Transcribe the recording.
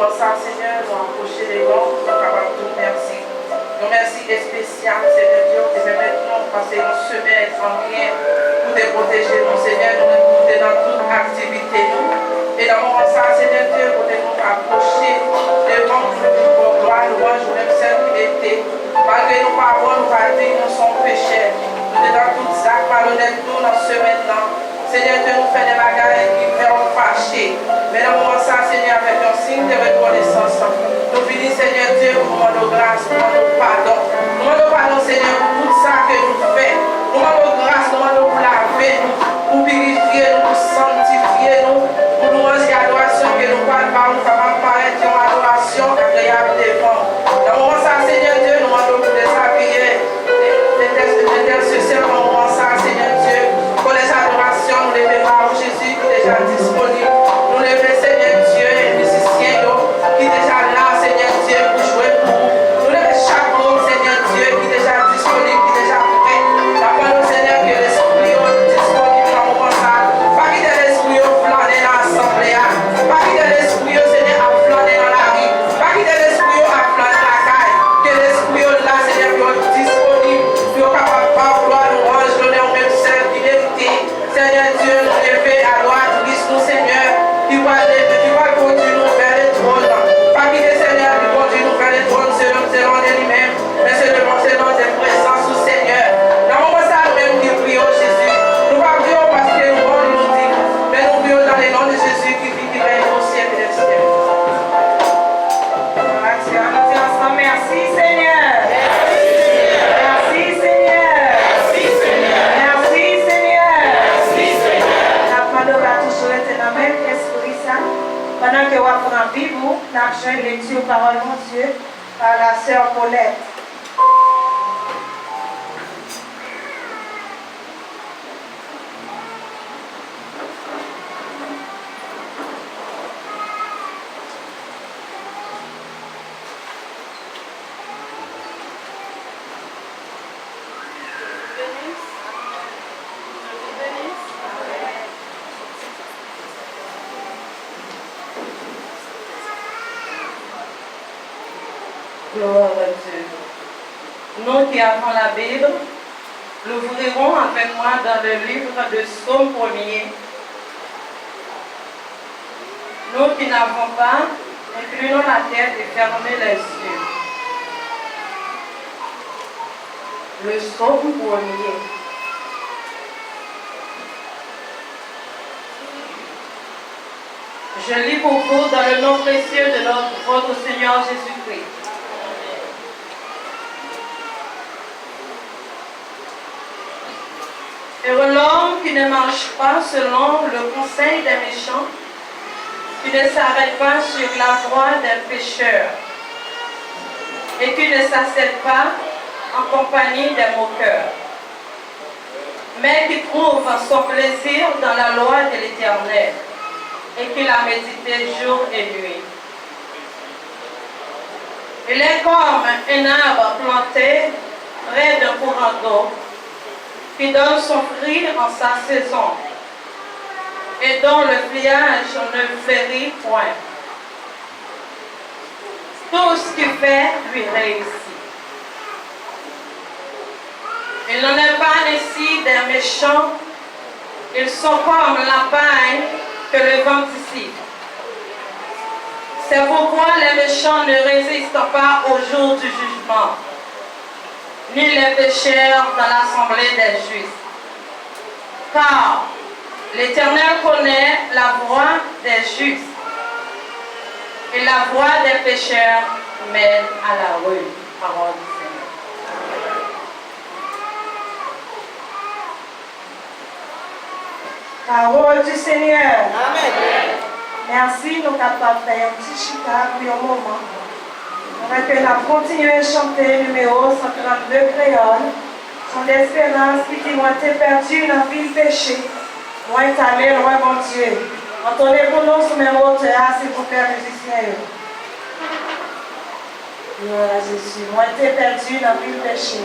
moment ça, Seigneur, nous approcher les gants, nous sommes capables de merci. Nous merci spécial, Seigneur Dieu, et maintenant, passer une semaine sans rien pour te protéger, nous, Seigneur, nous écouter dans toute activité, nous. Et dans le moment ça, Seigneur Dieu, pour nous approcher devant pour gloire, louange, nous même servir. Malgré nos paroles, nous pas dire nous sommes pécheurs. Nous sommes dans tout ça, malhonnête, nous, dans ce maintenant. Seigneur Dieu, nous fait des bagages qui nous fâcher. Mais dans le moment ça, Seigneur, avec un signe de reconnaissance, nous finissons, Seigneur Dieu, pour nous demander grâce, pour nous demander pardon. Nous demandons pardon, Seigneur, pour tout ça que nous faisons. Nous demandons grâce, nous demandons pour laver nous, pour purifier nous, pour sanctifier nous, pour nous rendre adoration que nous parlons par nous, capables de paraître une adoration agréable devant. Dans le moment ça, Seigneur Dieu, nous demandons pour déshabiller les intercesseurs dans le moment ça, Seigneur Dieu, pour les adorations, nous les faisons à Jésus qui est déjà disponible. Nous les faisons, Seigneur Dieu, les musiciens qui sont déjà là, Seigneur Dieu, pour jouer pour nous. Nous les faisons chaque homme, Seigneur Dieu, qui est déjà disponible, qui est déjà prêt. D'après Seigneur, que l'esprit est disponible dans le moment ça. Pas qu'il y ait l'esprit flâner dans l'assemblée. Pas qu'il y ait l'esprit, Seigneur, à flâner dans la rue. Pas qu'il y ait l'esprit à flâner dans la caille. Que l'esprit là, Seigneur, est disponible. Qui est capable de vouloir nous ranger, donner au même seul, qui vérité. Seigneur Dieu, nous lever à droite, Christ, Seigneur, qui va conduire nous vers les trônes. Pas qu'il y ait, Seigneur, qui conduit nous vers les trônes selon lui-même, mais selon tes présences, Seigneur. Dans le moment ça, nous-mêmes qui prions, Jésus. Nous ne prions pas parce que nous voulons nous dire, mais nous prions dans le nom de Jésus qui vit, qui règne au siècle des siècles. Merci Seigneur. Merci Seigneur. Merci Seigneur. Merci Seigneur. Merci Seigneur. La parole va toujours être dans le même esprit ça. Pendant que vous apprenez la Bible, nous avons une lecture parole de Dieu par la sœur Paulette. Gloire à Dieu. Nous qui avons la Bible, nous ouvrirons avec moi dans le livre de Psaume 1er. Nous qui n'avons pas, inclinons la tête et fermons les yeux. Le Psaume 1er. Je lis pour vous dans le nom précieux de votre Seigneur Jésus-Christ. Heureux l'homme qui ne marche pas selon le conseil des méchants, qui ne s'arrête pas sur la voie des pécheurs, et qui ne s'assied pas en compagnie des moqueurs, mais qui trouve son plaisir dans la loi de l'Éternel, et qui l'a médité jour et nuit. Il est comme un arbre planté près d'un courant d'eau, qui donne son fruit en sa saison, et dont le feuillage ne flérit point. Tout ce qu'il fait lui réussit. Il n'en est pas ainsi des méchants, ils sont comme la paille que le vent dissipe. C'est pourquoi les méchants ne résistent pas au jour du jugement, ni les pécheurs dans l'assemblée des justes. Car l'Éternel connaît la voie des justes, et la voie des pécheurs mène à la ruine. Parole du Seigneur. Parole du Seigneur. Amen. Merci, nous sommes capables de faire un petit chita pour un moment. On va continuer à chanter le numéro 132 créole. Son espérance qui dit moi t'es perdu dans le péché. Moi t'es allé loin, mon Dieu. Entendez pour nous sur mes mots, c'est pour faire musicien. Gloire à Jésus. Moi t'es perdu dans le péché.